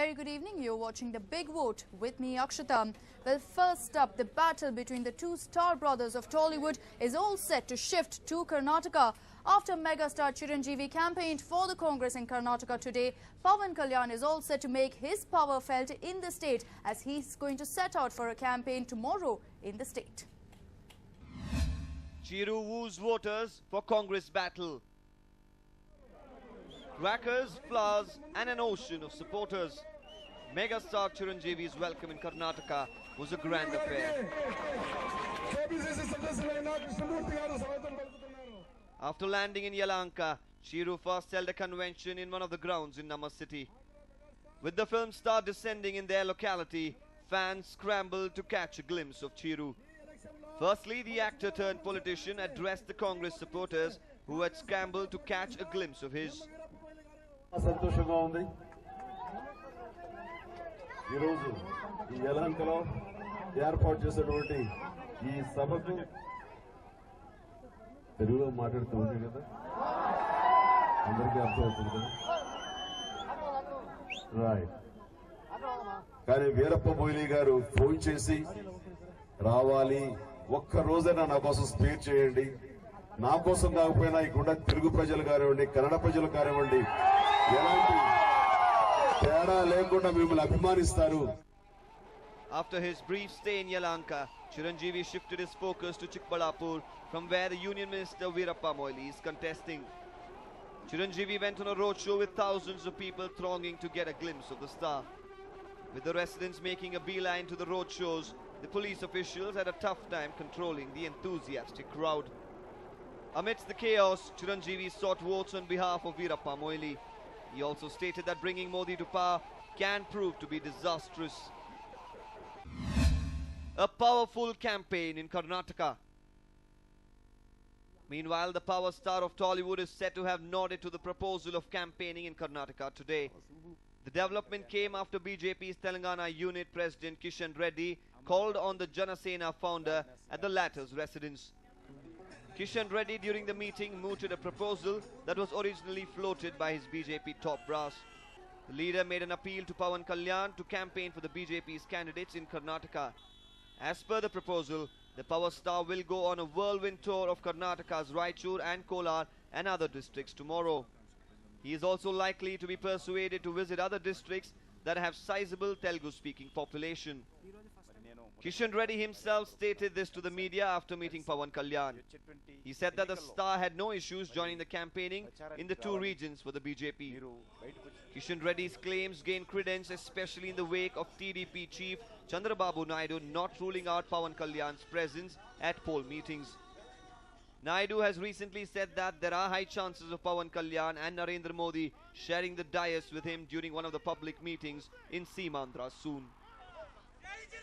very good evening. You're watching The Big Vote with me, Akshata. Well, first up, the battle between the two star brothers of Tollywood is all set to shift to Karnataka. After megastar Chiranjeevi campaigned for the Congress in Karnataka today, Pawan Kalyan is all set to make his power felt in the state as he's going to set out for a campaign tomorrow in the state. Chiru woos voters for Congress battle. Crackers, flowers and an ocean of supporters. Megastar Chiranjeevi's welcome in Karnataka was a grand affair. After landing in Yelahanka, Chiru first held a convention in one of the grounds in Nama city. With the film star descending in their locality, fans scrambled to catch a glimpse of Chiru. Firstly, the actor turned politician addressed the Congress supporters who had scrambled to catch a glimpse of his. సంతోషంగా ఉంది ఈరోజు ఈ యలహంకలో ఏర్పాటు చేసినటువంటి ఈ సభకు తెలుగులో మాట్లాడుతూ ఉంది కదా అందరికీ అర్థమవుతుంది కదా రైట్ కానీ వీరప్ప మొయిలీ గారు ఫోన్ చేసి రావాలి ఒక్క రోజైనా నా కోసం స్పేర్ చేయండి నా కోసం కాకపోయినా ఇక్కడ తెలుగు ప్రజలు కానివ్వండి కన్నడ ప్రజలు కానివ్వండి ఎలాంటి తేడా లేకుండా మిమ్మల్ని అభిమానిస్తారు. After his brief stay in Yelahanka, Chiranjeevi shifted his focus to Chikbalapur, from where the Union Minister Veerappa Moily is contesting. Chiranjeevi went on a roadshow with thousands of people thronging to get a glimpse of the star. With the residents making a beeline to the roadshows, the police officials had a tough time controlling the enthusiastic crowd. Amidst the chaos, Chiranjeevi sought votes on behalf of Veerappa Moily. He also stated that bringing Modi to power can prove to be disastrous. A powerful campaign in Karnataka. Meanwhile, the power star of Tollywood is said to have nodded to the proposal of campaigning in Karnataka today. The development came after BJP's Telangana unit president Kishan Reddy called on the Janasena founder at the latter's residence. Kishan Reddy during the meeting mooted a proposal that was originally floated by his BJP top brass. The leader made an appeal to Pawan Kalyan to campaign for the BJP's candidates in Karnataka. As per the proposal, the power star will go on a whirlwind tour of Karnataka's Raichur and Kolar and other districts tomorrow. He is also likely to be persuaded to visit other districts that have sizable Telugu-speaking population. Kishan Reddy himself stated this to the media after meeting Pawan Kalyan. He said that the star had no issues joining the campaigning in the two regions for the BJP. Kishan Reddy's claims gained credence especially in the wake of TDP chief Chandrababu Naidu not ruling out Pawan Kalyan's presence at poll meetings. Naidu has recently said that there are high chances of Pawan Kalyan and Narendra Modi sharing the dais with him during one of the public meetings in Seemandhra soon.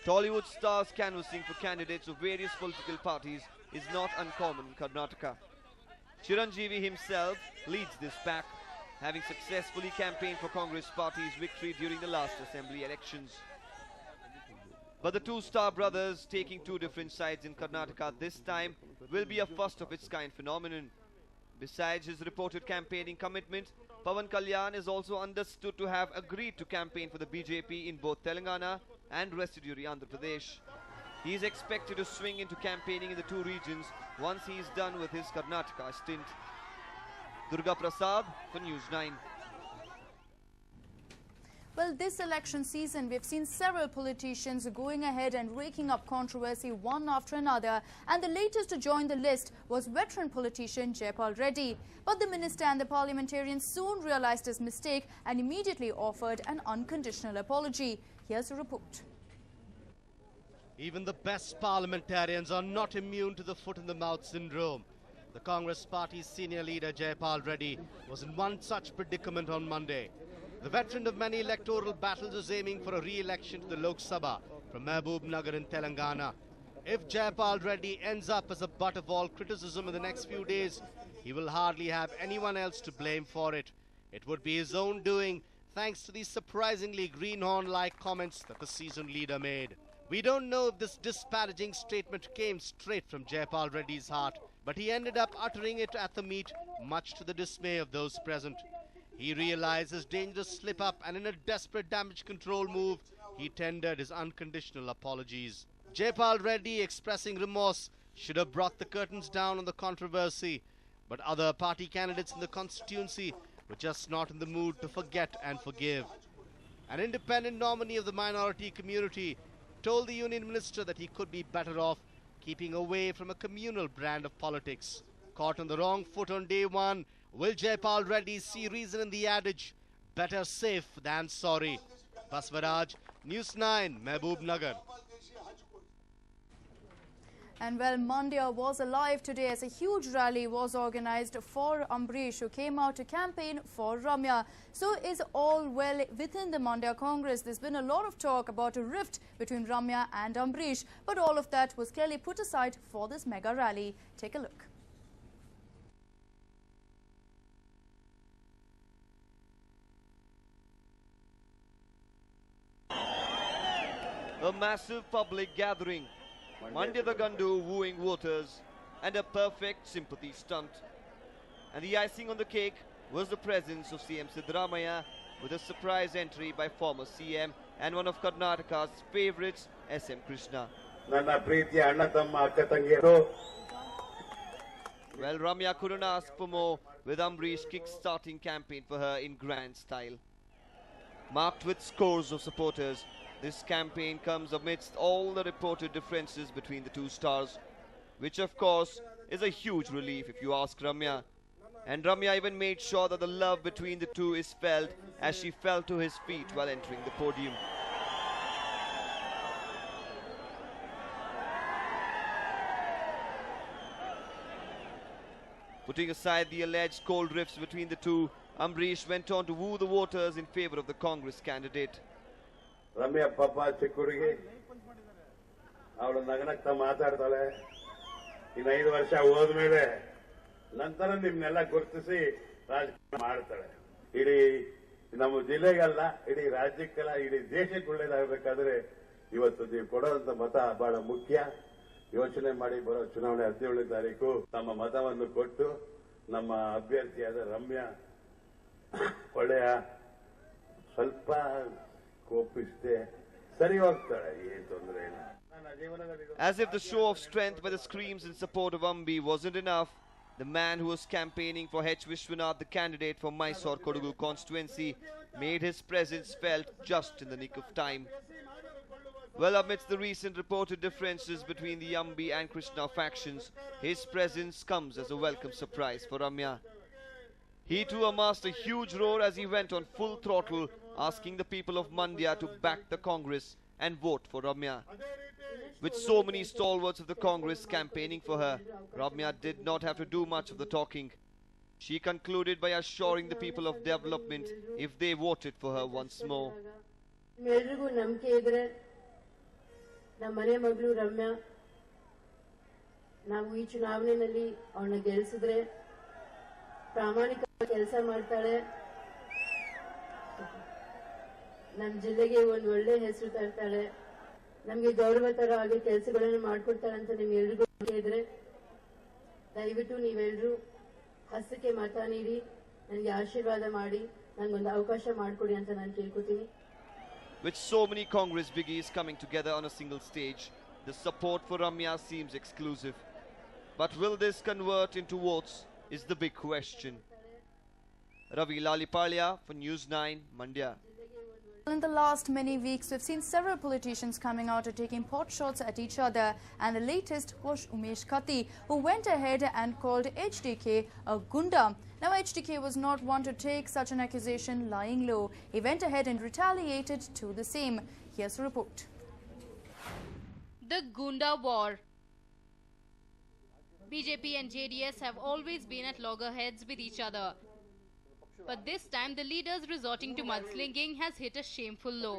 Tollywood stars canvassing for candidates of various political parties is not uncommon in Karnataka. Chiranjeevi himself leads this pack, having successfully campaigned for Congress party's victory during the last assembly elections. But the two star brothers taking two different sides in Karnataka this time will be a first of its kind phenomenon. Besides his reported campaigning commitment, Pawan Kalyan is also understood to have agreed to campaign for the BJP in both Telangana and residuary Andhra Pradesh. He is expected to swing into campaigning in the two regions once he is done with his Karnataka stint. Durga Prasad for News 9. Well, this election season, we've seen several politicians going ahead and raking up controversy one after another. And the latest to join the list was veteran politician Jayapal Reddy. But the minister and the parliamentarian soon realized his mistake and immediately offered an unconditional apology. Here's a report. Even the best parliamentarians are not immune to the foot-in-the-mouth syndrome. The Congress party's senior leader Jayapal Reddy was in one such predicament on Monday. The veteran of many electoral battles is aiming for a re-election to the Lok Sabha from Mahbub Nagar in Telangana. If Jayapal Reddy ends up as a butt of all criticism in the next few days, he will hardly have anyone else to blame for it. It would be his own doing, thanks to the surprisingly greenhorn-like comments that the seasoned leader made. We don't know if this disparaging statement came straight from Jayapal Reddy's heart, but he ended up uttering it at the meet, much to the dismay of those present. He realized his dangerous slip-up and in a desperate damage control move, he tendered his unconditional apologies. Jayapal Reddy, expressing remorse, should have brought the curtains down on the controversy, but other party candidates in the constituency were just not in the mood to forget and forgive. An independent nominee of the minority community told the union minister that he could be better off keeping away from a communal brand of politics. Caught on the wrong foot on day one, will Jayapal Reddy see reason in the adage, better safe than sorry? Baswaraj, News 9, Mehboob Nagar. And well, Mandya was alive today as a huge rally was organized for Ambrish, who came out to campaign for Ramya. So is all well within the Mandya Congress. There's been a lot of talk about a rift between Ramya and Ambrish, but all of that was clearly put aside for this mega rally. Take a look. A massive public gathering. Mandya the Gandu wooing voters and a perfect sympathy stunt. And the icing on the cake was the presence of CM Siddaramaiah with a surprise entry by former CM and one of Karnataka's favourites, SM Krishna. Well, Ramya couldn't ask for more, with Ambrish kick-starting campaign for her in grand style. Marked with scores of supporters, this campaign comes amidst all the reported differences between the two stars, which of course is a huge relief if you ask Ramya. And Ramya even made sure that the love between the two is felt as she fell to his feet while entering the podium. Putting aside the alleged cold rifts between the two, Ambrish went on to woo the voters in favour of the Congress candidate. Ramya ಪಾಪ ಚಿಕ್ಕ ಹುಡುಗಿ ಅವಳು ನಗನಗ್ತಾ ಮಾತಾಡ್ತಾಳೆ. ಇನ್ನು 5 ವರ್ಷ ಹೋದ್ಮೇಲೆ ನಂತರ ನಿಮ್ನೆಲ್ಲ ಗುರುತಿಸಿ ರಾಜಕಾರಣ ಮಾಡ್ತಾಳೆ. ಇಡೀ ನಮ್ಮ ಜಿಲ್ಲೆಗಲ್ಲ, ಇಡೀ ರಾಜ್ಯಕ್ಕೆಲ್ಲ, ಇಡೀ ದೇಶಕ್ಕೆ ಒಳ್ಳೇದಾಗಬೇಕಾದ್ರೆ ಇವತ್ತು ನೀವು ಕೊಡುವಂತ ಮತ ಬಹಳ ಮುಖ್ಯ. ಯೋಚನೆ ಮಾಡಿ ಬರೋ ಚುನಾವಣೆ 17ನೇ ತಾರೀಕು ತಮ್ಮ ಮತವನ್ನು ಕೊಟ್ಟು ನಮ್ಮ ಅಭ್ಯರ್ಥಿಯಾದ ರಮ್ಯಾ ಒಳ್ಳೆಯ ಸ್ವಲ್ಪ As if the show of strength by the screams in support of Ambi wasn't enough, the man who was campaigning for H. Vishwanath, the candidate for Mysore Kodagu constituency, made his presence felt just in the nick of time. Well, amidst the recent reported differences between the Ambi and Krishna factions, his presence comes as a welcome surprise for Ramya. He too amassed a huge roar as he went on full throttle, asking the people of Mandya to back the Congress and vote for Ramya. With so many stalwarts of the Congress campaigning for her, Ramya did not have to do much of the talking. She concluded by assuring the people of development if they voted for her once more. ಪ್ರಾಮಾಣಿಕ ಕೆಲಸ ಮಾಡ್ತಾಳೆ. ನಮ್ಮ ಜಿಲ್ಲೆಗೆ ಒಂದು ಒಳ್ಳೆ ಹೆಸರು ತರ್ತಾಳೆ. ನಮಗೆ ಗೌರವತರವಾಗಿ ಕೆಲಸಗಳನ್ನು ಮಾಡಿಕೊಡ್ತಾಳೆ ಅಂತ ನಿಮ್ಗೆಲ್ರಿಗೂ ಇದ್ರೆ ದಯವಿಟ್ಟು ನೀವೆಲ್ಲರೂ ಹಸ್ತಕ್ಕೆ ಮತ ನೀಡಿ ನನಗೆ ಆಶೀರ್ವಾದ ಮಾಡಿ ನನಗೊಂದು ಅವಕಾಶ ಮಾಡಿಕೊಡಿ ಅಂತ ನಾನು ಕೇಳ್ಕೊತೀನಿ. With so many Congress biggies coming together on a single stage, the support for Ramya seems exclusive. But will this convert into votes is the big question. Ravi Lalipalya for News 9, Mandya. In the last many weeks, we've seen several politicians coming out and taking pot shots at each other. And the latest was Umesh Katti, who went ahead and called HDK a gunda. Now, HDK was not one to take such an accusation lying low. He went ahead and retaliated to the same. Here's a report. The Gunda War. BJP and JDS have always been at loggerheads with each other. But this time, the leaders resorting to mudslinging has hit a shameful low.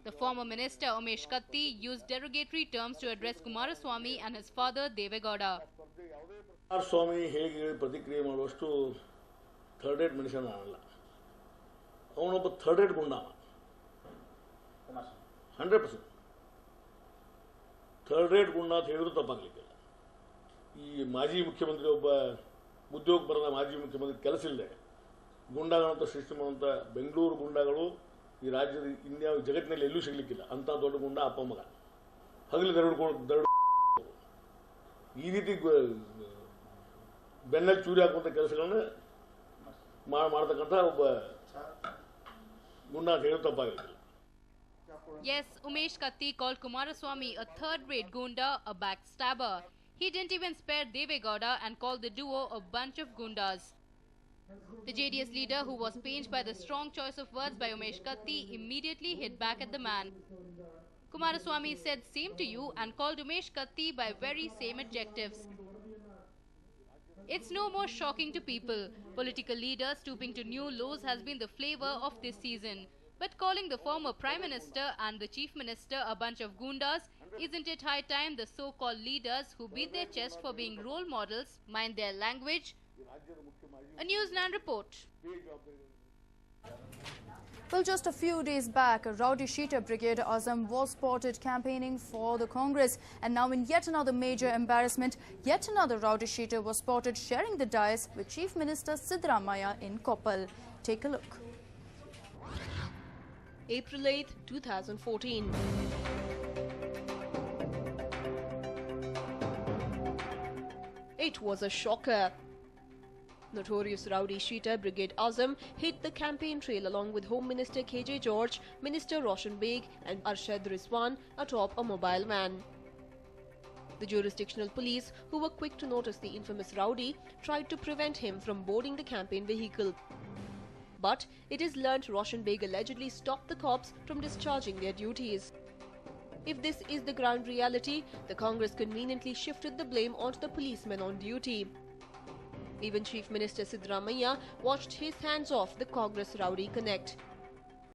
The former minister Umesh Katti used derogatory terms to address Kumaraswamy and his father Devegowda. Kumaraswamy ಹೇಗೆ ಪ್ರತಿಕ್ರಿಯೆ ಮಾಡುವಷ್ಟು third rate ಮನುಷ್ಯನ ಅಲ್ಲ. ಅವನೊಬ್ಬ third rate ಗುಂಡ. 100%. Third rate ಗುಂಡ ಅಂತ ಹೇಳಿದ್ರು ತಪ್ಪಾಗಲಿಕ್ಕಿಲ್ಲ. ಈ ಮಾಜಿ ಮುಖ್ಯಮಂತ್ರಿ ಒಬ್ಬ ಉದ್ಯೋಗ ಬರದ ಮಾಜಿ ಮುಖ್ಯಮಂತ್ರಿ ಕೆಲಸ ಇಲ್ಲದೆ ಗುಂಡಾಗಳಂತ ಸೃಷ್ಟಿ ಮಾಡುವಂಥ ಬೆಂಗಳೂರು ಗುಂಡಾಗಳು ಈ ರಾಜ್ಯದ ಇಂಡಿಯಾ ಜಗತ್ತಿನಲ್ಲಿ ಎಲ್ಲೂ ಸಿಗಲಿಕ್ಕಿಲ್ಲ ಅಂಥ ದೊಡ್ಡ ಗುಂಡ ಅಪ್ಪ ಮಗ ಹಗಲು ದರಡು ಈ ರೀತಿ ಬೆನ್ನಲ್ಲಿ ಚೂರಿ ಹಾಕುವಂಥ ಕೆಲಸಗಳನ್ನ ಮಾಡ್ತಕ್ಕಂಥ ಒಬ್ಬ ಗುಂಡ ಅಂತ ಹೇಳಿ ತಪ್ಪಾಗಿಲ್ಲ. Yes, Umesh Katti called Kumaraswamy a third-rate gunda, a backstabber. He didn't even spare Deve Gowda and called the duo a bunch of gundas. The JDS leader, who was pained by the strong choice of words by Umesh Katti, immediately hit back at the man. Kumaraswamy said same to you and called Umesh Katti by very same adjectives. It's no more shocking to people. Political leaders stooping to new lows has been the flavor of this season. But calling the former Prime Minister and the Chief Minister a bunch of gundas, isn't it high time the so-called leaders who beat their chest for being role models mind their language? A News9 report. Well, just a few days back, a rowdy sheeter brigade Azam was spotted campaigning for the Congress. And now in yet another major embarrassment, yet another rowdy sheeter was spotted sharing the dais with Chief Minister Siddaramaiah in Koppal. Take a look. April 8, 2014. It was a shocker. Notorious rowdy sheeter Brigade Azam hit the campaign trail along with Home Minister KJ George, Minister Roshan Beg and Arshad Rizwan atop a mobile van. The jurisdictional police, who were quick to notice the infamous rowdy, tried to prevent him from boarding the campaign vehicle. But it is learnt Roshan Beg allegedly stopped the cops from discharging their duties. If this is the ground reality, the Congress conveniently shifted the blame onto the policemen on duty. Even Chief Minister Siddaramaiah watched his hands off the Congress rowdy connect.